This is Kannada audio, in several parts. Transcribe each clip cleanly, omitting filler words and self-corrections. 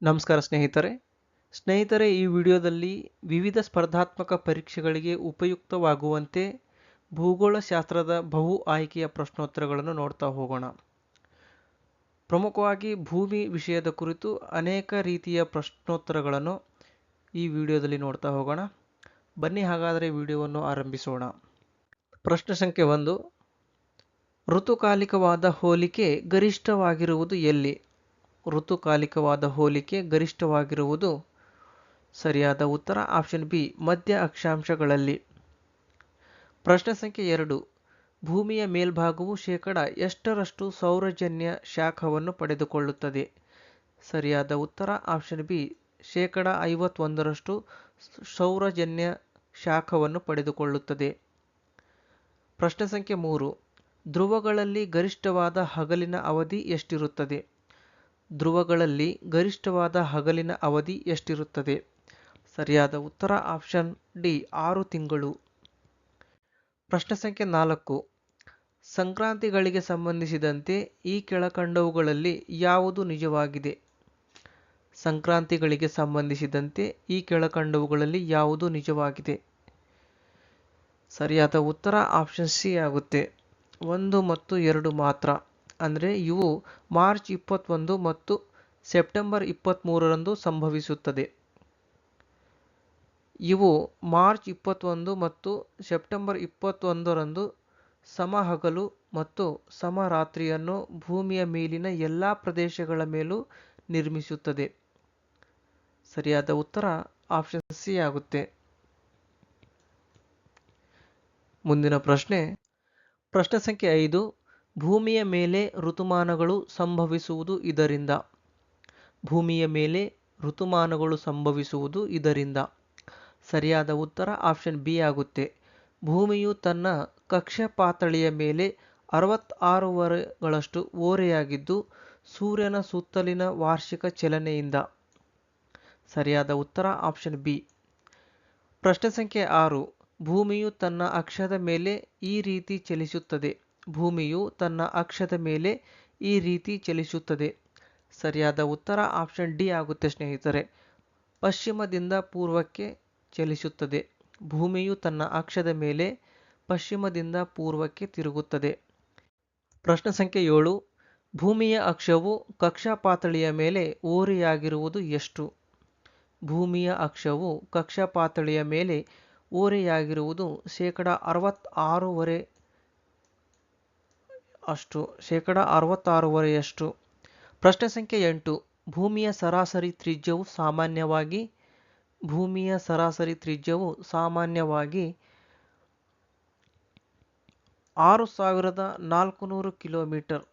ನಮಸ್ಕಾರ ಸ್ನೇಹಿತರೆ ಈ ವಿಡಿಯೋದಲ್ಲಿ ವಿವಿಧ ಸ್ಪರ್ಧಾತ್ಮಕ ಪರೀಕ್ಷೆಗಳಿಗೆ ಉಪಯುಕ್ತವಾಗುವಂತೆ ಭೂಗೋಳಶಾಸ್ತ್ರದ ಬಹು ಆಯ್ಕೆಯ ಪ್ರಶ್ನೋತ್ತರಗಳನ್ನು ನೋಡ್ತಾ ಹೋಗೋಣ. ಪ್ರಮುಖವಾಗಿ ಭೂಮಿ ವಿಷಯದ ಕುರಿತು ಅನೇಕ ರೀತಿಯ ಪ್ರಶ್ನೋತ್ತರಗಳನ್ನು ಈ ವಿಡಿಯೋದಲ್ಲಿ ನೋಡ್ತಾ ಹೋಗೋಣ. ಬನ್ನಿ ಹಾಗಾದರೆ ವಿಡಿಯೋವನ್ನು ಆರಂಭಿಸೋಣ. ಪ್ರಶ್ನೆ ಸಂಖ್ಯೆ 1. ಋತುಕಾಲಿಕವಾದ ಹೋಲಿಕೆ ಗರಿಷ್ಠವಾಗಿರುವುದು ಎಲ್ಲಿ? ಋತುಕಾಲಿಕವಾದ ಹೋಲಿಕೆ ಗರಿಷ್ಠವಾಗಿರುವುದು ಸರಿಯಾದ ಉತ್ತರ ಆಪ್ಷನ್ ಬಿ, ಮಧ್ಯ ಅಕ್ಷಾಂಶಗಳಲ್ಲಿ. ಪ್ರಶ್ನೆ ಸಂಖ್ಯೆ 2. ಭೂಮಿಯ ಮೇಲ್ಭಾಗವು ಶೇಕಡ ಎಷ್ಟರಷ್ಟು ಸೌರಜನ್ಯ ಶಾಖವನ್ನು ಪಡೆದುಕೊಳ್ಳುತ್ತದೆ? ಸರಿಯಾದ ಉತ್ತರ ಆಪ್ಷನ್ ಬಿ, ಶೇಕಡ 51ರಷ್ಟು ಸೌರಜನ್ಯ ಶಾಖವನ್ನು ಪಡೆದುಕೊಳ್ಳುತ್ತದೆ. ಪ್ರಶ್ನೆ ಸಂಖ್ಯೆ 3. ಧ್ರುವಗಳಲ್ಲಿ ಗರಿಷ್ಠವಾದ ಹಗಲಿನ ಅವಧಿ ಎಷ್ಟಿರುತ್ತದೆ? ಧ್ರುವಗಳಲ್ಲಿ ಗರಿಷ್ಠವಾದ ಹಗಲಿನ ಅವಧಿ ಎಷ್ಟಿರುತ್ತದೆ? ಸರಿಯಾದ ಉತ್ತರ ಆಪ್ಷನ್ ಡಿ, 6 ತಿಂಗಳು. ಪ್ರಶ್ನೆ ಸಂಖ್ಯೆ 4. ಸಂಕ್ರಾಂತಿಗಳಿಗೆ ಸಂಬಂಧಿಸಿದಂತೆ ಈ ಕೆಳಕಂಡವುಗಳಲ್ಲಿ ಯಾವುದು ನಿಜವಾಗಿದೆ? ಸಂಕ್ರಾಂತಿಗಳಿಗೆ ಸಂಬಂಧಿಸಿದಂತೆ ಈ ಕೆಳಕಂಡವುಗಳಲ್ಲಿ ಯಾವುದು ನಿಜವಾಗಿದೆ? ಸರಿಯಾದ ಉತ್ತರ ಆಪ್ಷನ್ ಸಿ ಆಗುತ್ತೆ. 1 ಮತ್ತು 2 ಮಾತ್ರ. ಅಂದರೆ ಇವು ಮಾರ್ಚ್ 21 ಮತ್ತು ಸೆಪ್ಟೆಂಬರ್ 23ರಂದು ಸಂಭವಿಸುತ್ತದೆ. ಇವು ಮಾರ್ಚ್ 21 ಮತ್ತು ಸೆಪ್ಟೆಂಬರ್ 21ರಂದು ಸಮಹಗಲು ಮತ್ತು ಸಮರಾತ್ರಿಯನ್ನು ಭೂಮಿಯ ಮೇಲಿನ ಎಲ್ಲ ಪ್ರದೇಶಗಳ ಮೇಲೂ ನಿರ್ಮಿಸುತ್ತದೆ. ಸರಿಯಾದ ಉತ್ತರ ಆಪ್ಷನ್ ಸಿ ಆಗುತ್ತೆ. ಮುಂದಿನ ಪ್ರಶ್ನೆ ಸಂಖ್ಯೆ 5. ಭೂಮಿಯ ಮೇಲೆ ಋತುಮಾನಗಳು ಸಂಭವಿಸುವುದು ಇದರಿಂದ? ಭೂಮಿಯ ಮೇಲೆ ಋತುಮಾನಗಳು ಸಂಭವಿಸುವುದು ಇದರಿಂದ? ಸರಿಯಾದ ಉತ್ತರ ಆಪ್ಷನ್ ಬಿ ಆಗುತ್ತೆ. ಭೂಮಿಯು ತನ್ನ ಕಕ್ಷಾಪಾತಳಿಯ ಮೇಲೆ 66 ವಾರಗಳಷ್ಟು ಓರೆಯಾಗಿದ್ದು ಸೂರ್ಯನ ಸುತ್ತಲಿನ ವಾರ್ಷಿಕ ಚಲನೆಯಿಂದ. ಸರಿಯಾದ ಉತ್ತರ ಆಪ್ಷನ್ ಬಿ. ಪ್ರಶ್ನೆ ಸಂಖ್ಯೆ 6. ಭೂಮಿಯು ತನ್ನ ಅಕ್ಷದ ಮೇಲೆ ಈ ರೀತಿ ಚಲಿಸುತ್ತದೆ. ಭೂಮಿಯು ತನ್ನ ಅಕ್ಷದ ಮೇಲೆ ಈ ರೀತಿ ಚಲಿಸುತ್ತದೆ. ಸರಿಯಾದ ಉತ್ತರ ಆಪ್ಷನ್ ಡಿ ಆಗುತ್ತೆ ಸ್ನೇಹಿತರೆ. ಪಶ್ಚಿಮದಿಂದ ಪೂರ್ವಕ್ಕೆ ಚಲಿಸುತ್ತದೆ. ಭೂಮಿಯು ತನ್ನ ಅಕ್ಷದ ಮೇಲೆ ಪಶ್ಚಿಮದಿಂದ ಪೂರ್ವಕ್ಕೆ ತಿರುಗುತ್ತದೆ. ಪ್ರಶ್ನೆ ಸಂಖ್ಯೆ 7. ಭೂಮಿಯ ಅಕ್ಷವು ಕಕ್ಷಾಪಾತಳಿಯ ಮೇಲೆ ಓರೆಯಾಗಿರುವುದು ಎಷ್ಟು? ಭೂಮಿಯ ಅಕ್ಷವು ಕಕ್ಷಾಪಾತಳಿಯ ಮೇಲೆ ಓರೆಯಾಗಿರುವುದು ಶೇಕಡ 66ರಷ್ಟು. ಪ್ರಶ್ನೆ ಸಂಖ್ಯೆ 8. ಭೂಮಿಯ ಸರಾಸರಿ ತ್ರಿಜ್ಯವು ಸಾಮಾನ್ಯವಾಗಿ 6400 ಕಿಲೋಮೀಟರ್.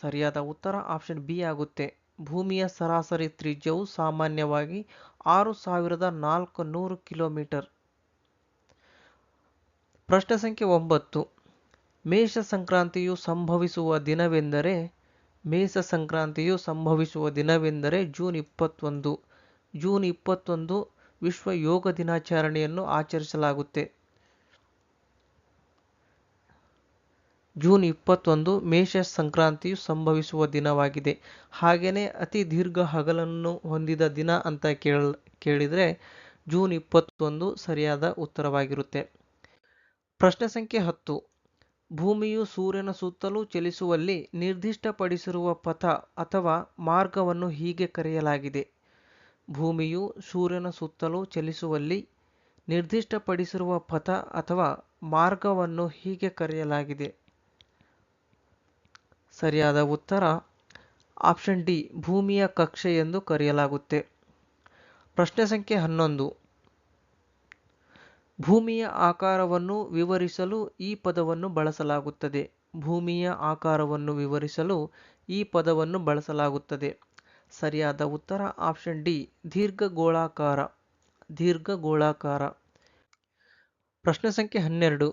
ಸರಿಯಾದ ಉತ್ತರ ಆಪ್ಷನ್ ಬಿ ಆಗುತ್ತೆ. ಭೂಮಿಯ ಸರಾಸರಿ ತ್ರಿಜ್ಯವು ಸಾಮಾನ್ಯವಾಗಿ 6400 ಕಿಲೋಮೀಟರ್. ಪ್ರಶ್ನೆ ಸಂಖ್ಯೆ 9. ಮೇಷ ಸಂಕ್ರಾಂತಿಯು ಸಂಭವಿಸುವ ದಿನವೆಂದರೆ? ಜೂನ್ 21. ಜೂನ್ 21 ವಿಶ್ವ ಯೋಗ ದಿನಾಚರಣೆಯನ್ನು ಆಚರಿಸಲಾಗುತ್ತೆ. ಜೂನ್ 21 ಮೇಷ ಸಂಕ್ರಾಂತಿಯು ಸಂಭವಿಸುವ ದಿನವಾಗಿದೆ. ಹಾಗೆಯೇ ಅತಿ ದೀರ್ಘ ಹಗಲನ್ನು ಹೊಂದಿದ ದಿನ ಅಂತ ಕೇಳಿದರೆ ಜೂನ್ 21 ಸರಿಯಾದ ಉತ್ತರವಾಗಿರುತ್ತೆ. ಪ್ರಶ್ನೆ ಸಂಖ್ಯೆ 10. ಭೂಮಿಯು ಸೂರ್ಯನ ಸುತ್ತಲೂ ಚಲಿಸುವಲ್ಲಿ ನಿರ್ದಿಷ್ಟಪಡಿಸಿರುವ ಪಥ ಅಥವಾ ಮಾರ್ಗವನ್ನು ಹೀಗೆ ಕರೆಯಲಾಗಿದೆ. ಭೂಮಿಯು ಸೂರ್ಯನ ಸುತ್ತಲೂ ಚಲಿಸುವಲ್ಲಿ ನಿರ್ದಿಷ್ಟಪಡಿಸಿರುವ ಪಥ ಅಥವಾ ಮಾರ್ಗವನ್ನು ಹೀಗೆ ಕರೆಯಲಾಗಿದೆ. ಸರಿಯಾದ ಉತ್ತರ ಆಪ್ಷನ್ ಡಿ, ಭೂಮಿಯ ಕಕ್ಷೆ ಎಂದು ಕರೆಯಲಾಗುತ್ತೆ. ಪ್ರಶ್ನೆ ಸಂಖ್ಯೆ 11. ಭೂಮಿಯ ಆಕಾರವನ್ನು ವಿವರಿಸಲು ಈ ಪದವನ್ನು ಬಳಸಲಾಗುತ್ತದೆ. ಭೂಮಿಯ ಆಕಾರವನ್ನು ವಿವರಿಸಲು ಈ ಪದವನ್ನು ಬಳಸಲಾಗುತ್ತದೆ. ಸರಿಯಾದ ಉತ್ತರ ಆಪ್ಷನ್ ಡಿ, ದೀರ್ಘಗೋಳಾಕಾರ. ಪ್ರಶ್ನೆ ಸಂಖ್ಯೆ 12.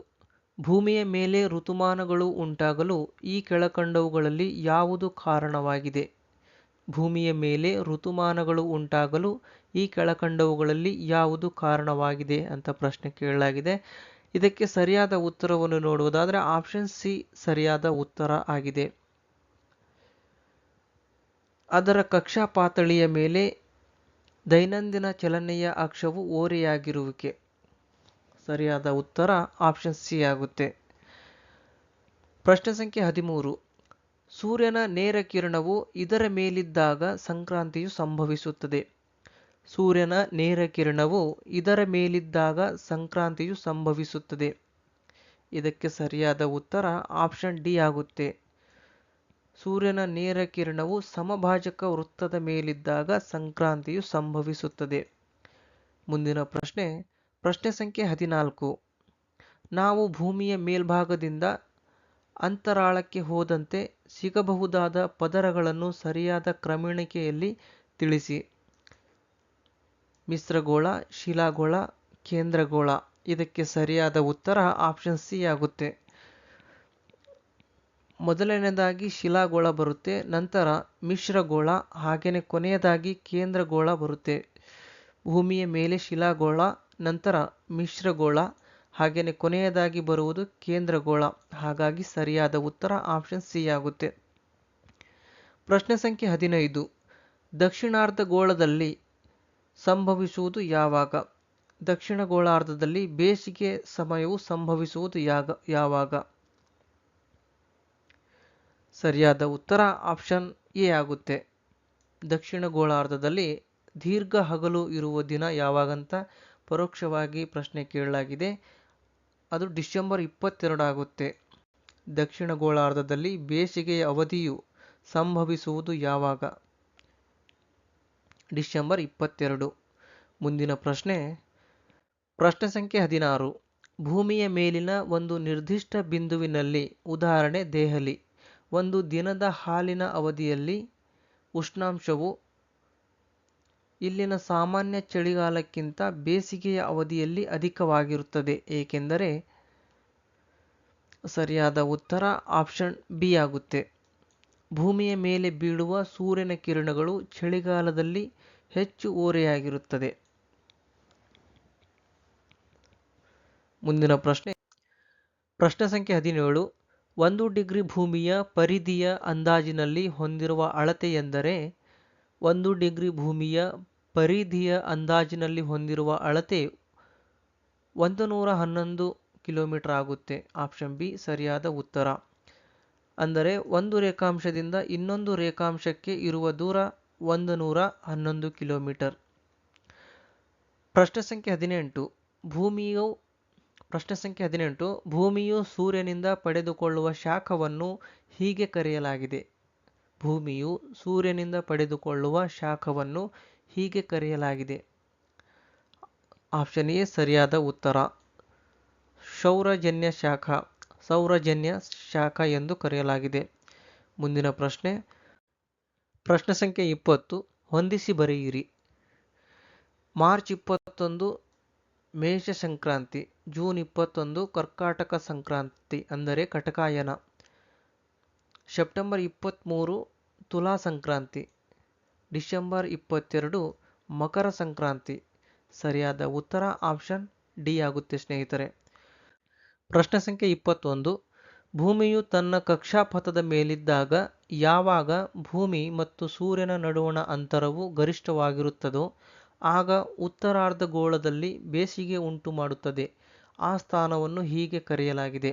ಭೂಮಿಯ ಮೇಲೆ ಋತುಮಾನಗಳು ಉಂಟಾಗಲು ಈ ಕೆಳಕಂಡವುಗಳಲ್ಲಿ ಯಾವುದು ಕಾರಣವಾಗಿದೆ? ಭೂಮಿಯ ಮೇಲೆ ಋತುಮಾನಗಳು ಉಂಟಾಗಲು ಈ ಕೆಳಕಂಡವುಗಳಲ್ಲಿ ಯಾವುದು ಕಾರಣವಾಗಿದೆ ಅಂತ ಪ್ರಶ್ನೆ ಕೇಳಲಾಗಿದೆ. ಇದಕ್ಕೆ ಸರಿಯಾದ ಉತ್ತರವನ್ನು ನೋಡುವುದಾದರೆ ಆಪ್ಷನ್ ಸಿ ಸರಿಯಾದ ಉತ್ತರ ಆಗಿದೆ. ಅದರ ಕಕ್ಷಾಪಾತಳಿಯ ಮೇಲೆ ದೈನಂದಿನ ಚಲನೆಯ ಅಕ್ಷವು ಓರೆಯಾಗಿರುವಿಕೆ. ಸರಿಯಾದ ಉತ್ತರ ಆಪ್ಷನ್ ಸಿ ಆಗುತ್ತೆ. ಪ್ರಶ್ನೆ ಸಂಖ್ಯೆ 13. ಸೂರ್ಯನ ನೇರ ಕಿರಣವು ಇದರ ಮೇಲಿದ್ದಾಗ ಸಂಕ್ರಾಂತಿಯು ಸಂಭವಿಸುತ್ತದೆ. ಸೂರ್ಯನ ನೇರ ಕಿರಣವು ಇದರ ಮೇಲಿದ್ದಾಗ ಸಂಕ್ರಾಂತಿಯು ಸಂಭವಿಸುತ್ತದೆ. ಇದಕ್ಕೆ ಸರಿಯಾದ ಉತ್ತರ ಆಪ್ಷನ್ ಡಿ ಆಗುತ್ತೆ. ಸೂರ್ಯನ ನೇರ ಕಿರಣವು ಸಮಭಾಜಕ ವೃತ್ತದ ಮೇಲಿದ್ದಾಗ ಸಂಕ್ರಾಂತಿಯು ಸಂಭವಿಸುತ್ತದೆ. ಮುಂದಿನ ಪ್ರಶ್ನೆ ಸಂಖ್ಯೆ 14. ನಾವು ಭೂಮಿಯ ಮೇಲ್ಭಾಗದಿಂದ ಅಂತರಾಳಕ್ಕೆ ಹೋದಂತೆ ಸಿಗಬಹುದಾದ ಪದರಗಳನ್ನು ಸರಿಯಾದ ಕ್ರಮಣಿಕೆಯಲ್ಲಿ ತಿಳಿಸಿ. ಮಿಶ್ರಗೋಳ, ಶಿಲಾಗೋಳ, ಕೇಂದ್ರಗೋಳ. ಇದಕ್ಕೆ ಸರಿಯಾದ ಉತ್ತರ ಆಪ್ಷನ್ ಸಿ ಆಗುತ್ತೆ. ಮೊದಲನೇದಾಗಿ ಶಿಲಾಗೋಳ ಬರುತ್ತೆ, ನಂತರ ಮಿಶ್ರಗೋಳ, ಹಾಗೆಯೇ ಕೊನೆಯದಾಗಿ ಕೇಂದ್ರಗೋಳ ಬರುತ್ತೆ. ಭೂಮಿಯ ಮೇಲೆ ಶಿಲಾಗೋಳ, ನಂತರ ಮಿಶ್ರಗೋಳ, ಹಾಗೆಯೇ ಕೊನೆಯದಾಗಿ ಬರುವುದು ಕೇಂದ್ರಗೋಳ. ಹಾಗಾಗಿ ಸರಿಯಾದ ಉತ್ತರ ಆಪ್ಷನ್ ಸಿ ಆಗುತ್ತೆ. ಪ್ರಶ್ನೆ ಸಂಖ್ಯೆ 15. ದಕ್ಷಿಣಾರ್ಧಗೋಳದಲ್ಲಿ ಸಂಭವಿಸುವುದು ಯಾವಾಗ? ದಕ್ಷಿಣ ಗೋಳಾರ್ಧದಲ್ಲಿ ಬೇಸಿಗೆ ಸಮಯವು ಸಂಭವಿಸುವುದು ಯಾವಾಗ? ಸರಿಯಾದ ಉತ್ತರ ಆಪ್ಷನ್ ಎ ಆಗುತ್ತೆ. ದಕ್ಷಿಣ ಗೋಳಾರ್ಧದಲ್ಲಿ ದೀರ್ಘ ಹಗಲು ಇರುವ ದಿನ ಯಾವಾಗಂತ ಪರೋಕ್ಷವಾಗಿ ಪ್ರಶ್ನೆ ಕೇಳಲಾಗಿದೆ. ಅದು ಡಿಸೆಂಬರ್ 22 ಆಗುತ್ತೆ. ದಕ್ಷಿಣ ಗೋಳಾರ್ಧದಲ್ಲಿ ಬೇಸಿಗೆಯ ಅವಧಿಯು ಸಂಭವಿಸುವುದು ಯಾವಾಗ? ಡಿಸೆಂಬರ್ 22. ಮುಂದಿನ ಪ್ರಶ್ನೆ ಸಂಖ್ಯೆ 16. ಭೂಮಿಯ ಮೇಲಿನ ಒಂದು ನಿರ್ದಿಷ್ಟ ಬಿಂದುವಿನಲ್ಲಿ, ಉದಾಹರಣೆ ದೆಹಲಿ, ಒಂದು ದಿನದ ಹಾಲಿನ ಅವಧಿಯಲ್ಲಿ ಉಷ್ಣಾಂಶವು ಇಲ್ಲಿನ ಸಾಮಾನ್ಯ ಚಳಿಗಾಲಕ್ಕಿಂತ ಬೇಸಿಗೆಯ ಅವಧಿಯಲ್ಲಿ ಅಧಿಕವಾಗಿರುತ್ತದೆ, ಏಕೆಂದರೆ? ಸರಿಯಾದ ಉತ್ತರ ಆಪ್ಷನ್ ಬಿ ಆಗುತ್ತೆ. ಭೂಮಿಯ ಮೇಲೆ ಬೀಳುವ ಸೂರ್ಯನ ಕಿರಣಗಳು ಚಳಿಗಾಲದಲ್ಲಿ ಹೆಚ್ಚು ಓರೆಯಾಗಿರುತ್ತದೆ. ಮುಂದಿನ ಪ್ರಶ್ನೆ ಸಂಖ್ಯೆ 17. 1 ಡಿಗ್ರಿ ಭೂಮಿಯ ಪರಿಧಿಯ ಅಂದಾಜಿನಲ್ಲಿ ಹೊಂದಿರುವ ಅಳತೆ ಎಂದರೆ? 1 ಡಿಗ್ರಿ ಭೂಮಿಯ ಪರಿಧಿಯ ಅಂದಾಜಿನಲ್ಲಿ ಹೊಂದಿರುವ ಅಳತೆ 111 ಕಿಲೋಮೀಟರ್ ಆಗುತ್ತೆ. ಆಪ್ಷನ್ ಬಿ ಸರಿಯಾದ ಉತ್ತರ. ಅಂದರೆ ಒಂದು ರೇಖಾಂಶದಿಂದ ಇನ್ನೊಂದು ರೇಖಾಂಶಕ್ಕೆ ಇರುವ ದೂರ 111 ಕಿಲೋಮೀಟರ್. ಪ್ರಶ್ನೆ ಸಂಖ್ಯೆ 18. ಭೂಮಿಯು ಸೂರ್ಯನಿಂದ ಪಡೆದುಕೊಳ್ಳುವ ಶಾಖವನ್ನು ಹೀಗೆ ಕರೆಯಲಾಗಿದೆ. ಭೂಮಿಯು ಸೂರ್ಯನಿಂದ ಪಡೆದುಕೊಳ್ಳುವ ಶಾಖವನ್ನು ಹೀಗೆ ಕರೆಯಲಾಗಿದೆ. ಆಪ್ಷನ್ ಎ ಸರಿಯಾದ ಉತ್ತರ. ಸೌರಜನ್ಯ ಶಾಖ ಎಂದು ಕರೆಯಲಾಗಿದೆ. ಮುಂದಿನ ಪ್ರಶ್ನೆ ಸಂಖ್ಯೆ 20. ಹೊಂದಿಸಿ ಬರೆಯಿರಿ. ಮಾರ್ಚ್ 21 ಮೇಷ ಸಂಕ್ರಾಂತಿ, ಜೂನ್ 21 ಕರ್ಕಾಟಕ ಸಂಕ್ರಾಂತಿ ಅಂದರೆ ಕಟಕಾಯನ, ಸೆಪ್ಟೆಂಬರ್ 23 ತುಲಾ ಸಂಕ್ರಾಂತಿ, ಡಿಸೆಂಬರ್ 22 ಮಕರ ಸಂಕ್ರಾಂತಿ. ಸರಿಯಾದ ಉತ್ತರ ಆಪ್ಷನ್ ಡಿ ಆಗುತ್ತೆ ಸ್ನೇಹಿತರೆ. ಪ್ರಶ್ನೆ ಸಂಖ್ಯೆ 21. ಭೂಮಿಯು ತನ್ನ ಕಕ್ಷಾಪಥದ ಮೇಲಿದ್ದಾಗ ಯಾವಾಗ ಭೂಮಿ ಮತ್ತು ಸೂರ್ಯನ ನಡುವಣ ಅಂತರವು ಗರಿಷ್ಠವಾಗಿರುತ್ತದೋ ಆಗ ಉತ್ತರಾರ್ಧಗೋಳದಲ್ಲಿ ಬೇಸಿಗೆ ಉಂಟು ಮಾಡುತ್ತದೆ. ಆ ಸ್ಥಾನವನ್ನು ಹೀಗೆ ಕರೆಯಲಾಗಿದೆ.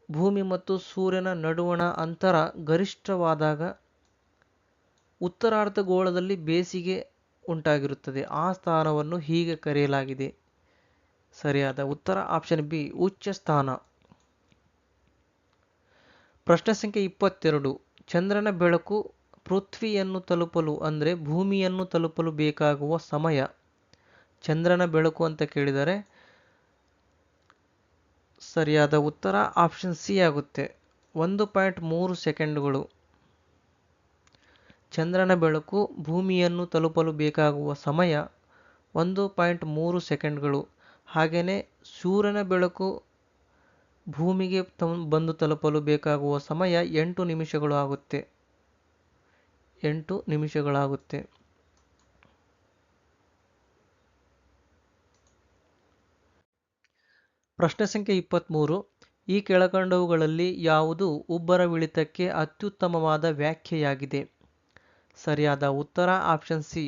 ಭೂಮಿ ಮತ್ತು ಸೂರ್ಯನ ನಡುವಣ ಅಂತರ ಗರಿಷ್ಠವಾದಾಗ ಉತ್ತರಾರ್ಧಗೋಳದಲ್ಲಿ ಬೇಸಿಗೆ ಉಂಟಾಗಿರುತ್ತದೆ. ಆ ಸ್ಥಾನವನ್ನು ಹೀಗೆ ಕರೆಯಲಾಗಿದೆ. ಸರಿಯಾದ ಉತ್ತರ ಆಪ್ಷನ್ ಬಿ ಉಚ್ಚ ಸ್ಥಾನ. ಪ್ರಶ್ನೆ ಸಂಖ್ಯೆ 22. ಚಂದ್ರನ ಬೆಳಕು ಪೃಥ್ವಿಯನ್ನು ತಲುಪಲು ಅಂದರೆ ಭೂಮಿಯನ್ನು ತಲುಪಲು ಬೇಕಾಗುವ ಸಮಯ. ಚಂದ್ರನ ಬೆಳಕು ಅಂತ ಕೇಳಿದರೆ ಸರಿಯಾದ ಉತ್ತರ ಆಪ್ಷನ್ ಸಿ ಆಗುತ್ತೆ. 1.3 ಸೆಕೆಂಡುಗಳು. ಚಂದ್ರನ ಬೆಳಕು ಭೂಮಿಯನ್ನು ತಲುಪಲು ಬೇಕಾಗುವ ಸಮಯ 1.3 ಸೆಕೆಂಡ್ಗಳು. ಹಾಗೆಯೇ ಸೂರ್ಯನ ಬೆಳಕು ಭೂಮಿಗೆ ಬಂದು ತಲುಪಲು ಬೇಕಾಗುವ ಸಮಯ 8 ನಿಮಿಷಗಳು ಆಗುತ್ತೆ. 8 ನಿಮಿಷಗಳಾಗುತ್ತೆ. ಪ್ರಶ್ನೆ ಸಂಖ್ಯೆ 23. ಈ ಕೆಳಕಂಡವುಗಳಲ್ಲಿ ಯಾವುದು ಉಬ್ಬರವಿಳಿತಕ್ಕೆ ಅತ್ಯುತ್ತಮವಾದ ವ್ಯಾಖ್ಯೆಯಾಗಿದೆ? ಸರಿಯಾದ ಉತ್ತರ ಆಪ್ಷನ್ ಸಿ.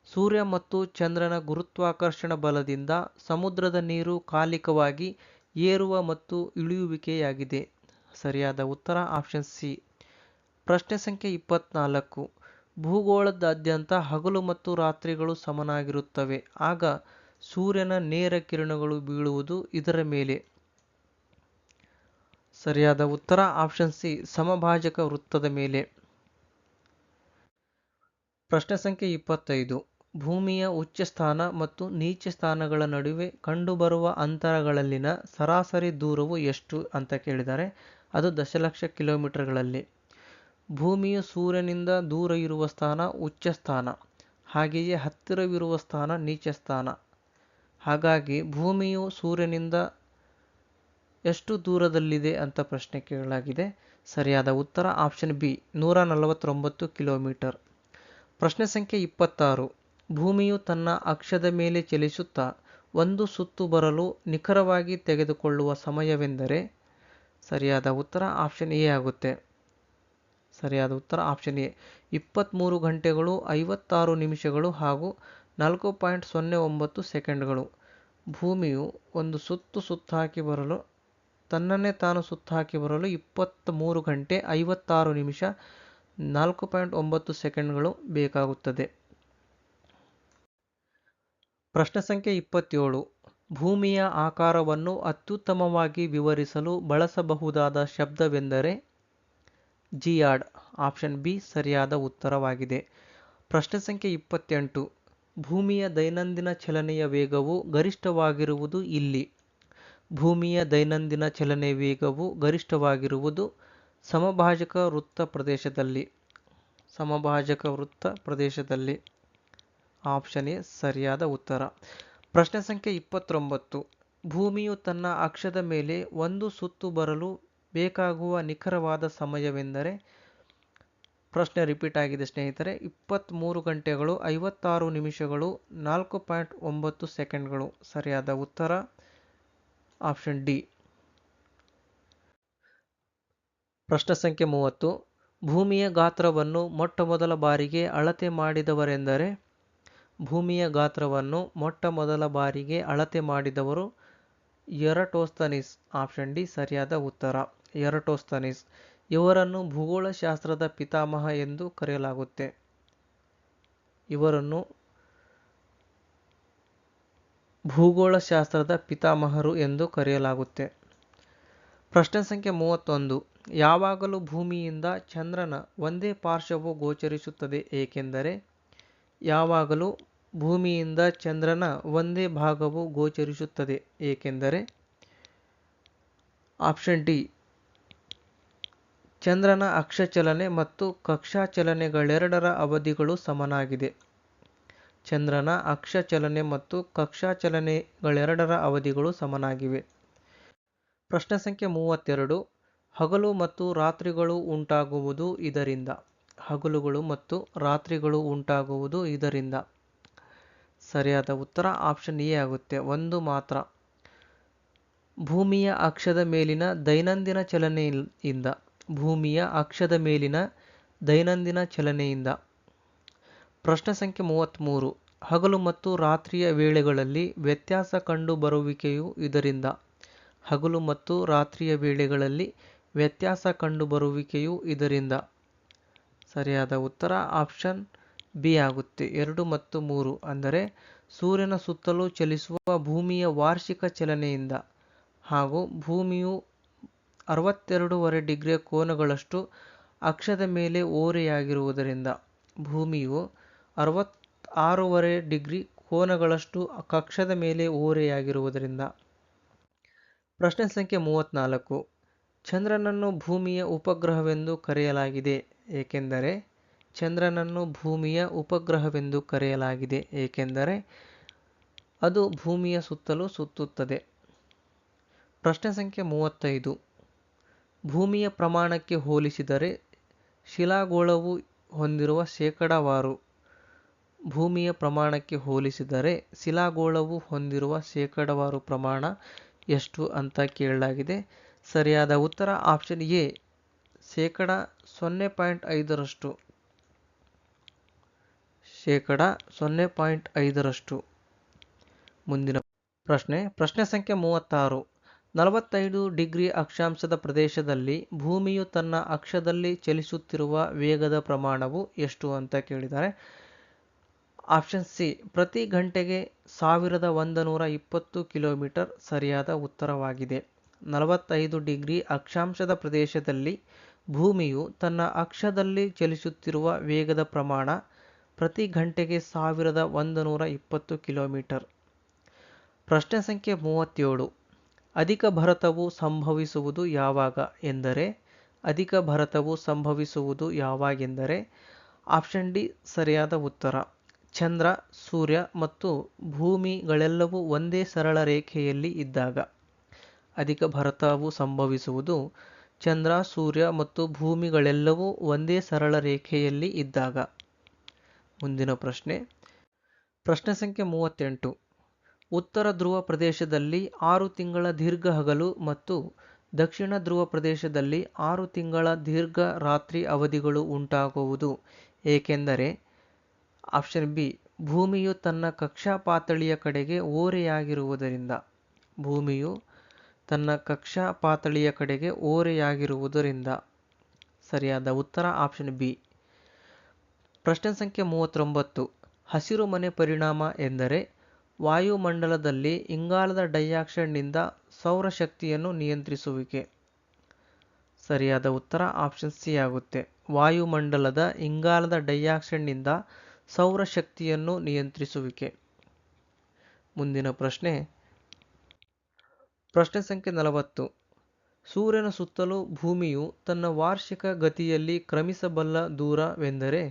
ಸೂರ್ಯ ಮತ್ತು ಚಂದ್ರನ ಗುರುತ್ವಾಕರ್ಷಣ ಬಲದಿಂದ ಸಮುದ್ರದ ನೀರು ಕಾಲಿಕವಾಗಿ ಏರುವ ಮತ್ತು ಇಳಿಯುವಿಕೆಯಾಗಿದೆ. ಸರಿಯಾದ ಉತ್ತರ ಆಪ್ಷನ್ ಸಿ. ಪ್ರಶ್ನೆ ಸಂಖ್ಯೆ 24. ಭೂಗೋಳದಾದ್ಯಂತ ಹಗಲು ಮತ್ತು ರಾತ್ರಿಗಳು ಸಮನಾಗಿರುತ್ತವೆ. ಆಗ ಸೂರ್ಯನ ನೇರ ಕಿರಣಗಳು ಬೀಳುವುದು ಇದರ ಮೇಲೆ. ಸರಿಯಾದ ಉತ್ತರ ಆಪ್ಷನ್ ಸಿ. ಸಮಭಾಜಕ ವೃತ್ತದ ಮೇಲೆ. ಪ್ರಶ್ನೆ ಸಂಖ್ಯೆ 25. ಭೂಮಿಯ ಉಚ್ಚ ಸ್ಥಾನ ಮತ್ತು ನೀಚ ಸ್ಥಾನಗಳ ನಡುವೆ ಕಂಡುಬರುವ ಅಂತರಗಳಲ್ಲಿನ ಸರಾಸರಿ ದೂರವು ಎಷ್ಟು ಅಂತ ಕೇಳಿದ್ದಾರೆ. ಅದು ದಶಲಕ್ಷ ಕಿಲೋಮೀಟರ್ಗಳಲ್ಲಿ. ಭೂಮಿಯು ಸೂರ್ಯನಿಂದ ದೂರ ಇರುವ ಸ್ಥಾನ ಉಚ್ಚ ಸ್ಥಾನ, ಹಾಗೆಯೇ ಹತ್ತಿರವಿರುವ ಸ್ಥಾನ ನೀಚ ಸ್ಥಾನ. ಹಾಗಾಗಿ ಭೂಮಿಯು ಸೂರ್ಯನಿಂದ ಎಷ್ಟು ದೂರದಲ್ಲಿದೆ ಅಂತ ಪ್ರಶ್ನೆ ಕೇಳಲಾಗಿದೆ. ಸರಿಯಾದ ಉತ್ತರ ಆಪ್ಷನ್ ಬಿ. 149 ಕಿಲೋಮೀಟರ್. ಪ್ರಶ್ನೆ ಸಂಖ್ಯೆ 26. ಭೂಮಿಯು ತನ್ನ ಅಕ್ಷದ ಮೇಲೆ ಚಲಿಸುತ್ತಾ ಒಂದು ಸುತ್ತು ಬರಲು ನಿಖರವಾಗಿ ತೆಗೆದುಕೊಳ್ಳುವ ಸಮಯವೆಂದರೆ? ಸರಿಯಾದ ಉತ್ತರ ಆಪ್ಷನ್ ಎ ಆಗುತ್ತೆ. ಸರಿಯಾದ ಉತ್ತರ ಆಪ್ಷನ್ ಎ. 23 ಗಂಟೆಗಳು 56 ನಿಮಿಷಗಳು ಹಾಗೂ 4.09 ಸೆಕೆಂಡ್ಗಳು. ಭೂಮಿಯು ಒಂದು ಸುತ್ತಾಕಿ ಬರಲು ತನ್ನನ್ನೇ ತಾನು ಸುತ್ತಾಕಿ ಬರಲು 23 ಗಂಟೆ 56 ನಿಮಿಷ 4.9 ಸೆಕೆಂಡ್ಗಳು ಬೇಕಾಗುತ್ತದೆ. ಪ್ರಶ್ನೆ ಸಂಖ್ಯೆ 27. ಭೂಮಿಯ ಆಕಾರವನ್ನು ಅತ್ಯುತ್ತಮವಾಗಿ ವಿವರಿಸಲು ಬಳಸಬಹುದಾದ ಶಬ್ದವೆಂದರೆ? ಜಿಯಾಡ್. ಆಪ್ಷನ್ ಬಿ ಸರಿಯಾದ ಉತ್ತರವಾಗಿದೆ. ಪ್ರಶ್ನೆ ಸಂಖ್ಯೆ 28. ಭೂಮಿಯ ದೈನಂದಿನ ಚಲನೆಯ ವೇಗವು ಗರಿಷ್ಠವಾಗಿರುವುದು ಇಲ್ಲಿ. ಭೂಮಿಯ ದೈನಂದಿನ ಚಲನೆಯ ವೇಗವು ಗರಿಷ್ಠವಾಗಿರುವುದು ಸಮಭಾಜಕ ವೃತ್ತ ಪ್ರದೇಶದಲ್ಲಿ. ಸಮಭಾಜಕ ವೃತ್ತ ಪ್ರದೇಶದಲ್ಲಿ. ಆಪ್ಷನ್ ಎ ಸರಿಯಾದ ಉತ್ತರ. ಪ್ರಶ್ನೆ ಸಂಖ್ಯೆ 29. ಭೂಮಿಯು ತನ್ನ ಅಕ್ಷದ ಮೇಲೆ ಒಂದು ಸುತ್ತು ಬರಲು ಬೇಕಾಗುವ ನಿಖರವಾದ ಸಮಯವೆಂದರೆ? ಪ್ರಶ್ನೆ ರಿಪೀಟ್ ಆಗಿದೆ ಸ್ನೇಹಿತರೆ. 23 ಗಂಟೆಗಳು 56 ನಿಮಿಷಗಳು 4.9 ಸೆಕೆಂಡ್ಗಳು. ಸರಿಯಾದ ಉತ್ತರ ಆಪ್ಷನ್ ಡಿ. ಪ್ರಶ್ನೆ ಸಂಖ್ಯೆ 30. ಭೂಮಿಯ ಗಾತ್ರವನ್ನು ಮೊಟ್ಟಮೊದಲ ಬಾರಿಗೆ ಅಳತೆ ಮಾಡಿದವರೆಂದರೆ? ಭೂಮಿಯ ಗಾತ್ರವನ್ನು ಮೊಟ್ಟಮೊದಲ ಬಾರಿಗೆ ಅಳತೆ ಮಾಡಿದವರು ಎರಟೋಸ್ತನೀಸ್. ಆಪ್ಷನ್ ಡಿ ಸರಿಯಾದ ಉತ್ತರ. ಎರಟೋಸ್ತನೀಸ್. ಇವರನ್ನು ಭೂಗೋಳಶಾಸ್ತ್ರದ ಪಿತಾಮಹ ಎಂದು ಕರೆಯಲಾಗುತ್ತೆ. ಇವರನ್ನು ಭೂಗೋಳಶಾಸ್ತ್ರದ ಪಿತಾಮಹರು ಎಂದು ಕರೆಯಲಾಗುತ್ತೆ. ಪ್ರಶ್ನೆ ಸಂಖ್ಯೆ 31. ಯಾವಾಗಲೂ ಭೂಮಿಯಿಂದ ಚಂದ್ರನ ಒಂದೇ ಪಾರ್ಶ್ವವು ಗೋಚರಿಸುತ್ತದೆ ಏಕೆಂದರೆ? ಯಾವಾಗಲೂ ಭೂಮಿಯಿಂದ ಚಂದ್ರನ ಒಂದೇ ಭಾಗವು ಗೋಚರಿಸುತ್ತದೆ ಏಕೆಂದರೆ? Option D. ಚಂದ್ರನ ಅಕ್ಷ ಚಲನೆ ಮತ್ತು ಕಕ್ಷಾ ಚಲನೆಗಳೆರಡರ ಅವಧಿಗಳು ಸಮನಾಗಿದೆ. ಚಂದ್ರನ ಅಕ್ಷ ಚಲನೆ ಮತ್ತು ಕಕ್ಷಾ ಚಲನೆಗಳೆರಡರ ಅವಧಿಗಳು ಸಮನಾಗಿವೆ. ಪ್ರಶ್ನೆ ಸಂಖ್ಯೆ 32. ಹಗಲು ಮತ್ತು ರಾತ್ರಿಗಳು ಉಂಟಾಗುವುದು ಇದರಿಂದ. ಹಗಲುಗಳು ಮತ್ತು ರಾತ್ರಿಗಳು ಉಂಟಾಗುವುದು ಇದರಿಂದ. ಸರಿಯಾದ ಉತ್ತರ ಆಪ್ಷನ್ ಎ ಆಗುತ್ತೆ. ಒಂದು ಮಾತ್ರ. ಭೂಮಿಯ ಅಕ್ಷದ ಮೇಲಿನ ದೈನಂದಿನ ಚಲನೆಯಿಂದ. ಭೂಮಿಯ ಅಕ್ಷದ ಮೇಲಿನ ದೈನಂದಿನ ಚಲನೆಯಿಂದ. ಪ್ರಶ್ನೆ ಸಂಖ್ಯೆ 33. ಹಗಲು ಮತ್ತು ರಾತ್ರಿಯ ವೇಳೆಗಳಲ್ಲಿ ವ್ಯತ್ಯಾಸ ಕಂಡುಬರುವಿಕೆಯು ಇದರಿಂದ. ಹಗಲು ಮತ್ತು ರಾತ್ರಿಯ ವೇಳೆಗಳಲ್ಲಿ ವ್ಯತ್ಯಾಸ ಕಂಡುಬರುವಿಕೆಯು ಇದರಿಂದ. ಸರಿಯಾದ ಉತ್ತರ ಆಪ್ಷನ್ ಬಿ ಆಗುತ್ತೆ. 2 ಮತ್ತು 3 ಅಂದರೆ ಸೂರ್ಯನ ಸುತ್ತಲೂ ಚಲಿಸುವ ಭೂಮಿಯ ವಾರ್ಷಿಕ ಚಲನೆಯಿಂದ ಹಾಗೂ ಭೂಮಿಯು 62.5 ಡಿಗ್ರಿ ಕೋನಗಳಷ್ಟು ಅಕ್ಷದ ಮೇಲೆ ಓರೆಯಾಗಿರುವುದರಿಂದ. ಭೂಮಿಯು 66.5 ಡಿಗ್ರಿ ಕೋನಗಳಷ್ಟು ಕಕ್ಷದ ಮೇಲೆ ಓರೆಯಾಗಿರುವುದರಿಂದ. ಪ್ರಶ್ನೆ ಸಂಖ್ಯೆ 34. ಚಂದ್ರನನ್ನು ಭೂಮಿಯ ಉಪಗ್ರಹವೆಂದು ಕರೆಯಲಾಗಿದೆ ಏಕೆಂದರೆ? ಚಂದ್ರನನ್ನು ಭೂಮಿಯ ಉಪಗ್ರಹವೆಂದು ಕರೆಯಲಾಗಿದೆ ಏಕೆಂದರೆ ಅದು ಭೂಮಿಯ ಸುತ್ತಲೂ ಸುತ್ತುತ್ತದೆ. ಪ್ರಶ್ನೆ ಸಂಖ್ಯೆ 35. ಭೂಮಿಯ ಪ್ರಮಾಣಕ್ಕೆ ಹೋಲಿಸಿದರೆ ಶಿಲಾಗೋಳವು ಹೊಂದಿರುವ ಶೇಕಡಾವಾರು. ಭೂಮಿಯ ಪ್ರಮಾಣಕ್ಕೆ ಹೋಲಿಸಿದರೆ ಶಿಲಾಗೋಳವು ಹೊಂದಿರುವ ಶೇಕಡಾವಾರು ಪ್ರಮಾಣ ಎಷ್ಟು ಅಂತ ಕೇಳಲಾಗಿದೆ. ಸರಿಯಾದ ಉತ್ತರ ಆಪ್ಷನ್ ಎ. 0.5%. ಶೇಕಡ 0.5ರಷ್ಟು. ಮುಂದಿನ ಪ್ರಶ್ನೆ ಸಂಖ್ಯೆ 36. 45 ಡಿಗ್ರಿ ಅಕ್ಷಾಂಶದ ಪ್ರದೇಶದಲ್ಲಿ ಭೂಮಿಯು ತನ್ನ ಅಕ್ಷದಲ್ಲಿ ಚಲಿಸುತ್ತಿರುವ ವೇಗದ ಪ್ರಮಾಣವು ಎಷ್ಟು ಅಂತ ಕೇಳಿದ್ದಾರೆ. ಆಪ್ಷನ್ ಸಿ ಪ್ರತಿ ಗಂಟೆಗೆ 1120 ಕಿಲೋಮೀಟರ್ ಸರಿಯಾದ ಉತ್ತರವಾಗಿದೆ. 45 ಡಿಗ್ರಿ ಅಕ್ಷಾಂಶದ ಪ್ರದೇಶದಲ್ಲಿ ಭೂಮಿಯು ತನ್ನ ಅಕ್ಷದಲ್ಲಿ ಚಲಿಸುತ್ತಿರುವ ವೇಗದ ಪ್ರಮಾಣ ಪ್ರತಿ ಗಂಟೆಗೆ 1120 ಕಿಲೋಮೀಟರ್. ಪ್ರಶ್ನೆ ಸಂಖ್ಯೆ 37. ಅಧಿಕ ಭರತವು ಸಂಭವಿಸುವುದು ಯಾವಾಗ ಎಂದರೆ ಆಪ್ಷನ್ ಡಿ ಸರಿಯಾದ ಉತ್ತರ. ಚಂದ್ರ, ಸೂರ್ಯ ಮತ್ತು ಭೂಮಿಗಳೆಲ್ಲವೂ ಒಂದೇ ಸರಳ ರೇಖೆಯಲ್ಲಿ ಇದ್ದಾಗ. ಅಧಿಕ ಭರತವು ಸಂಭವಿಸುವುದು ಚಂದ್ರ, ಸೂರ್ಯ ಮತ್ತು ಭೂಮಿಗಳೆಲ್ಲವೂ ಒಂದೇ ಸರಳ ರೇಖೆಯಲ್ಲಿ ಇದ್ದಾಗ. ಮುಂದಿನ ಪ್ರಶ್ನೆ ಸಂಖ್ಯೆ 38. ಉತ್ತರ ಧ್ರುವ ಪ್ರದೇಶದಲ್ಲಿ 6 ತಿಂಗಳ ದೀರ್ಘ ಹಗಲು ಮತ್ತು ದಕ್ಷಿಣ ಧ್ರುವ ಪ್ರದೇಶದಲ್ಲಿ 6 ತಿಂಗಳ ದೀರ್ಘ ರಾತ್ರಿ ಅವಧಿಗಳು ಉಂಟಾಗುವುದು ಏಕೆಂದರೆ. ಆಪ್ಷನ್ ಬಿ ಭೂಮಿಯು ತನ್ನ ಕಕ್ಷಾ ಪಾತಳಿಯ ಕಡೆಗೆ ಓರೆಯಾಗಿರುವುದರಿಂದ. ಸರಿಯಾದ ಉತ್ತರ ಆಪ್ಷನ್ ಬಿ. ಪ್ರಶ್ನೆ ಸಂಖ್ಯೆ 39. ಹಸಿರು ಮನೆ ಪರಿಣಾಮ ಎಂದರೆ ವಾಯುಮಂಡಲದಲ್ಲಿ ಇಂಗಾಲದ ಡೈಆಕ್ಸೈಡ್ನಿಂದ ಸೌರಶಕ್ತಿಯನ್ನು ನಿಯಂತ್ರಿಸುವಿಕೆ. ಸರಿಯಾದ ಉತ್ತರ ಆಪ್ಷನ್ ಸಿ ಆಗುತ್ತೆ. ವಾಯುಮಂಡಲದ ಇಂಗಾಲದ ಡೈಆಕ್ಸೈಡ್ನಿಂದ ಸೌರಶಕ್ತಿಯನ್ನು ನಿಯಂತ್ರಿಸುವಿಕೆ. ಮುಂದಿನ ಪ್ರಶ್ನೆ ಸಂಖ್ಯೆ 40. ಸೂರ್ಯನ ಸುತ್ತಲೂ ಭೂಮಿಯು ತನ್ನ ವಾರ್ಷಿಕ ಗತಿಯಲ್ಲಿ ಕ್ರಮಿಸಬಲ್ಲ ದೂರವೆಂದರೆ.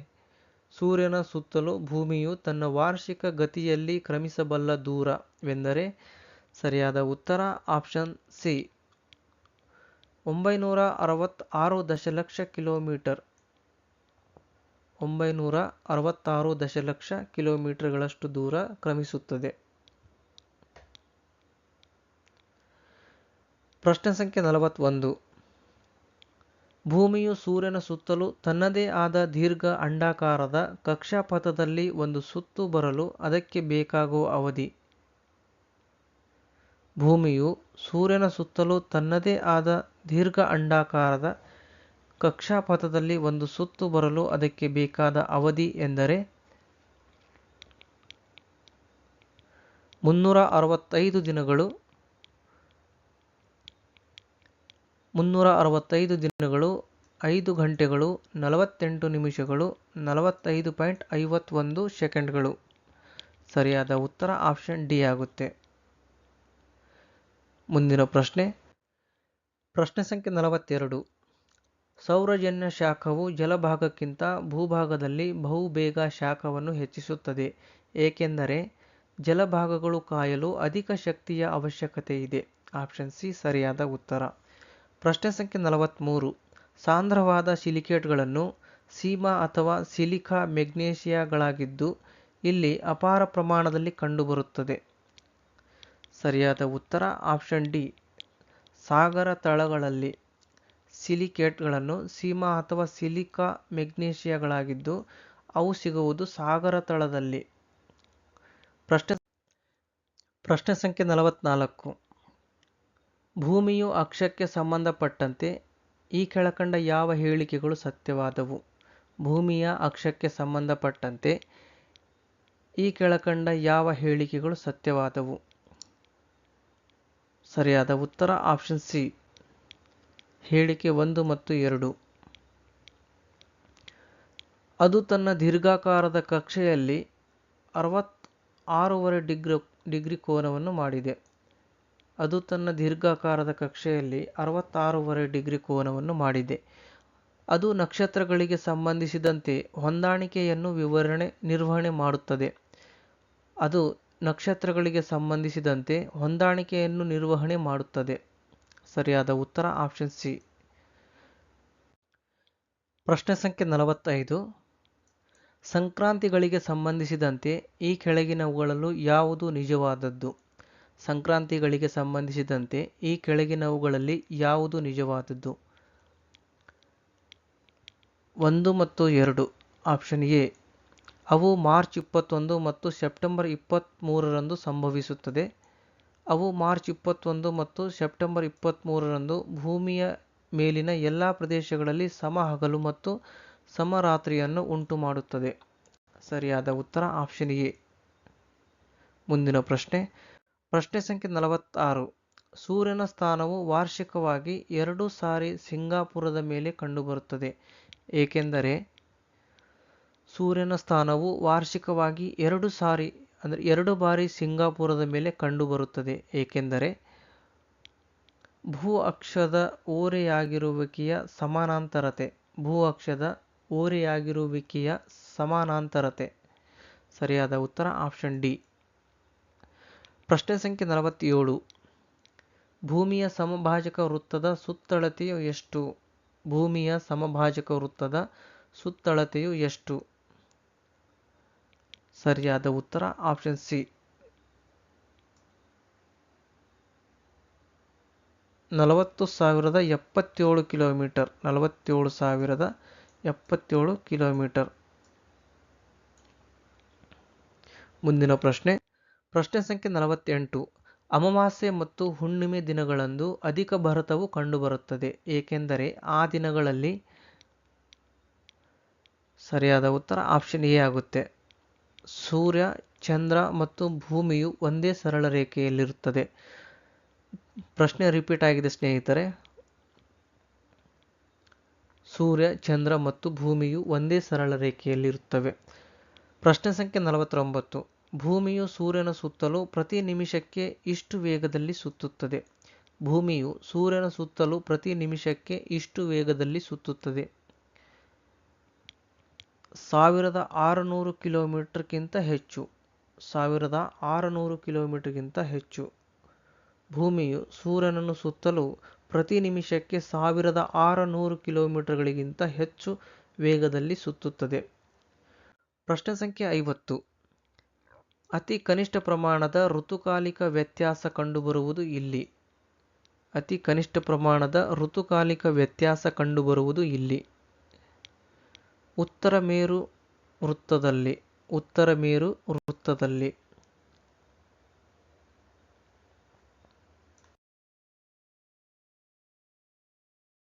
ಸೂರ್ಯನ ಸುತ್ತಲೂ ಭೂಮಿಯು ತನ್ನ ವಾರ್ಷಿಕ ಗತಿಯಲ್ಲಿ ಕ್ರಮಿಸಬಲ್ಲ ದೂರವೆಂದರೆ. ಸರಿಯಾದ ಉತ್ತರ ಆಪ್ಷನ್ ಸಿ 966 ದಶಲಕ್ಷ ಕಿಲೋಮೀಟರ್. 966 ದಶಲಕ್ಷ ಕಿಲೋಮೀಟರ್ಗಳಷ್ಟು ದೂರ ಕ್ರಮಿಸುತ್ತದೆ. ಪ್ರಶ್ನೆ ಸಂಖ್ಯೆ 41. ಭೂಮಿಯು ಸೂರ್ಯನ ಸುತ್ತಲೂ ತನ್ನದೇ ಆದ ದೀರ್ಘ ಅಂಡಾಕಾರದ ಕಕ್ಷಾಪಥದಲ್ಲಿ ಒಂದು ಸುತ್ತು ಬರಲು ಅದಕ್ಕೆ ಬೇಕಾಗುವ ಅವಧಿ. ಭೂಮಿಯು ಸೂರ್ಯನ ಸುತ್ತಲೂ ತನ್ನದೇ ಆದ ದೀರ್ಘ ಅಂಡಾಕಾರದ ಕಕ್ಷಾಪಥದಲ್ಲಿ ಒಂದು ಸುತ್ತು ಬರಲು ಅದಕ್ಕೆ ಬೇಕಾದ ಅವಧಿ ಎಂದರೆ 365 ದಿನಗಳು. 5 ಗಂಟೆಗಳು 48 ನಿಮಿಷಗಳು 45.51 ಸೆಕೆಂಡ್ಗಳು. ಸರಿಯಾದ ಉತ್ತರ ಆಪ್ಷನ್ ಡಿ ಆಗುತ್ತೆ. ಮುಂದಿನ ಪ್ರಶ್ನೆ ಸಂಖ್ಯೆ 42. ಸೌರಜನ್ಯ ಶಾಖವು ಜಲಭಾಗಕ್ಕಿಂತ ಭೂಭಾಗದಲ್ಲಿ ಬಹುಬೇಗ ಶಾಖವನ್ನು ಹೆಚ್ಚಿಸುತ್ತದೆ ಏಕೆಂದರೆ ಜಲಭಾಗಗಳು ಕಾಯಲು ಅಧಿಕ ಶಕ್ತಿಯ ಅವಶ್ಯಕತೆ ಇದೆ. ಆಪ್ಷನ್ ಸಿ ಸರಿಯಾದ ಉತ್ತರ. ಪ್ರಶ್ನೆ ಸಂಖ್ಯೆ 43. ಸಾಂದ್ರವಾದ ಸಿಲಿಕೇಟ್ಗಳನ್ನು ಸೀಮಾ ಅಥವಾ ಸಿಲಿಕಾ ಮೆಗ್ನೀಷಿಯಾಗಳಾಗಿದ್ದು ಇಲ್ಲಿ ಅಪಾರ ಪ್ರಮಾಣದಲ್ಲಿ ಕಂಡುಬರುತ್ತದೆ. ಸರಿಯಾದ ಉತ್ತರ ಆಪ್ಷನ್ ಡಿ. ಸಾಗರ ತಳಗಳಲ್ಲಿ ಸಿಲಿಕೇಟ್ಗಳನ್ನು ಸೀಮಾ ಅಥವಾ ಸಿಲಿಕಾ ಮೆಗ್ನೀಷಿಯಾಗಳಾಗಿದ್ದು ಅವು ಸಿಗುವುದು ಸಾಗರ ತಳದಲ್ಲಿ. ಪ್ರಶ್ನೆ ಸಂಖ್ಯೆ 44. ಭೂಮಿಯು ಅಕ್ಷಕ್ಕೆ ಸಂಬಂಧಪಟ್ಟಂತೆ ಈ ಕೆಳಕಂಡ ಯಾವ ಹೇಳಿಕೆಗಳು ಸತ್ಯವಾದವು. ಭೂಮಿಯ ಅಕ್ಷಕ್ಕೆ ಸಂಬಂಧಪಟ್ಟಂತೆ ಈ ಕೆಳಕಂಡ ಯಾವ ಹೇಳಿಕೆಗಳು ಸತ್ಯವಾದವು. ಸರಿಯಾದ ಉತ್ತರ ಆಪ್ಷನ್ ಸಿ ಹೇಳಿಕೆ 1 ಮತ್ತು 2. ಅದು ತನ್ನ ದೀರ್ಘಾಕಾರದ ಕಕ್ಷೆಯಲ್ಲಿ 66.5 ಡಿಗ್ರಿ ಕೋನವನ್ನು ಮಾಡಿದೆ. ಅದು ತನ್ನ ದೀರ್ಘಾಕಾರದ ಕಕ್ಷೆಯಲ್ಲಿ 66.5 ಡಿಗ್ರಿ ಕೋನವನ್ನು ಮಾಡಿದೆ. ಅದು ನಕ್ಷತ್ರಗಳಿಗೆ ಸಂಬಂಧಿಸಿದಂತೆ ಹೊಂದಾಣಿಕೆಯನ್ನು ನಿರ್ವಹಣೆ ಮಾಡುತ್ತದೆ. ಅದು ನಕ್ಷತ್ರಗಳಿಗೆ ಸಂಬಂಧಿಸಿದಂತೆ ಹೊಂದಾಣಿಕೆಯನ್ನು ನಿರ್ವಹಣೆ ಮಾಡುತ್ತದೆ. ಸರಿಯಾದ ಉತ್ತರ ಆಪ್ಷನ್ ಸಿ. ಪ್ರಶ್ನೆ ಸಂಖ್ಯೆ 45. ಸಂಕ್ರಾಂತಿಗಳಿಗೆ ಸಂಬಂಧಿಸಿದಂತೆ ಈ ಕೆಳಗಿನವುಗಳಲ್ಲಿ ಯಾವುದು ನಿಜವಾದದ್ದು. ಸಂಕ್ರಾಂತಿಗಳಿಗೆ ಸಂಬಂಧಿಸಿದಂತೆ ಈ ಕೆಳಗಿನವುಗಳಲ್ಲಿ ಯಾವುದು ನಿಜವಾದದ್ದು. 1 ಮತ್ತು 2. ಆಪ್ಷನ್ ಎ ಅವು ಮಾರ್ಚ್ 21 ಮತ್ತು ಸೆಪ್ಟೆಂಬರ್ 23ರಂದು ಸಂಭವಿಸುತ್ತದೆ. ಅವು ಮಾರ್ಚ್ 21 ಮತ್ತು ಸೆಪ್ಟೆಂಬರ್ 23ರಂದು ಭೂಮಿಯ ಮೇಲಿನ ಎಲ್ಲ ಪ್ರದೇಶಗಳಲ್ಲಿ ಸಮ ಹಗಲು ಮತ್ತು ಸಮ ರಾತ್ರಿಯನ್ನು ಉಂಟುಮಾಡುತ್ತದೆ. ಸರಿಯಾದ ಉತ್ತರ ಆಪ್ಷನ್ ಎ. ಮುಂದಿನ ಪ್ರಶ್ನೆ ಸಂಖ್ಯೆ 46. ಸೂರ್ಯನ ಸ್ಥಾನವು ವಾರ್ಷಿಕವಾಗಿ 2 ಸಾರಿ ಸಿಂಗಾಪುರದ ಮೇಲೆ ಕಂಡುಬರುತ್ತದೆ, ಏಕೆಂದರೆ ಸೂರ್ಯನ ಸ್ಥಾನವು ವಾರ್ಷಿಕವಾಗಿ 2 ಬಾರಿ ಸಿಂಗಾಪುರದ ಮೇಲೆ ಕಂಡುಬರುತ್ತದೆ ಏಕೆಂದರೆ ಭೂ ಅಕ್ಷದ ಓರೆಯಾಗಿರುವಿಕೆಯ ಸಮಾನಾಂತರತೆ. ಸರಿಯಾದ ಉತ್ತರ ಆಪ್ಷನ್ ಡಿ. ಪ್ರಶ್ನೆ ಸಂಖ್ಯೆ 47. ಭೂಮಿಯ ಸಮಭಾಜಕ ವೃತ್ತದ ಸುತ್ತಳತೆಯು ಎಷ್ಟು? ಭೂಮಿಯ ಸಮಭಾಜಕ ವೃತ್ತದ ಸುತ್ತಳತೆಯು ಎಷ್ಟು? ಸರಿಯಾದ ಉತ್ತರ ಆಪ್ಷನ್ ಸಿ. 40,077 ಕಿಲೋಮೀಟರ್. 47,077 ಕಿಲೋಮೀಟರ್. ಮುಂದಿನ ಪ್ರಶ್ನೆ ಸಂಖ್ಯೆ 48. ಅಮಾವಾಸ್ಯೆ ಮತ್ತು ಹುಣ್ಣಿಮೆ ದಿನಗಳಂದು ಅಧಿಕ ಭರತವು ಕಂಡುಬರುತ್ತದೆ, ಏಕೆಂದರೆ ಆ ದಿನಗಳಲ್ಲಿ. ಸರಿಯಾದ ಉತ್ತರ ಆಪ್ಷನ್ ಎ ಆಗುತ್ತೆ. ಸೂರ್ಯ, ಚಂದ್ರ ಮತ್ತು ಭೂಮಿಯು ಒಂದೇ ಸರಳ ರೇಖೆಯಲ್ಲಿರುತ್ತದೆ. ಪ್ರಶ್ನೆ ರಿಪೀಟ್ ಆಗಿದೆ ಸ್ನೇಹಿತರೆ. ಸೂರ್ಯ, ಚಂದ್ರ ಮತ್ತು ಭೂಮಿಯು ಒಂದೇ ಸರಳ ರೇಖೆಯಲ್ಲಿರುತ್ತವೆ. ಪ್ರಶ್ನೆ ಸಂಖ್ಯೆ 49. ಭೂಮಿಯು ಸೂರ್ಯನ ಸುತ್ತಲೂ ಪ್ರತಿ ನಿಮಿಷಕ್ಕೆ ಇಷ್ಟು ವೇಗದಲ್ಲಿ ಸುತ್ತುತ್ತದೆ. ಭೂಮಿಯು ಸೂರ್ಯನ ಸುತ್ತಲೂ ಪ್ರತಿ ನಿಮಿಷಕ್ಕೆ ಇಷ್ಟು ವೇಗದಲ್ಲಿ ಸುತ್ತುತ್ತದೆ. 1600 ಕಿಲೋಮೀಟರ್ಗಿಂತ ಹೆಚ್ಚು. 1600 ಕಿಲೋಮೀಟರ್ಗಿಂತ ಹೆಚ್ಚು. ಭೂಮಿಯು ಸೂರ್ಯನನ್ನು ಸುತ್ತಲೂ ಪ್ರತಿ ನಿಮಿಷಕ್ಕೆ 1600 ಕಿಲೋಮೀಟರ್ಗಳಿಗಿಂತ ಹೆಚ್ಚು ವೇಗದಲ್ಲಿ ಸುತ್ತುತ್ತದೆ. ಪ್ರಶ್ನೆ ಸಂಖ್ಯೆ 50. ಅತಿ ಕನಿಷ್ಠ ಪ್ರಮಾಣದ ಋತುಕಾಲಿಕ ವ್ಯತ್ಯಾಸ ಕಂಡುಬರುವುದು ಇಲ್ಲಿ. ಅತಿ ಕನಿಷ್ಠ ಪ್ರಮಾಣದ ಋತುಕಾಲಿಕ ವ್ಯತ್ಯಾಸ ಕಂಡುಬರುವುದು ಇಲ್ಲಿ. ಉತ್ತರ ಮೇರು ವೃತ್ತದಲ್ಲಿ.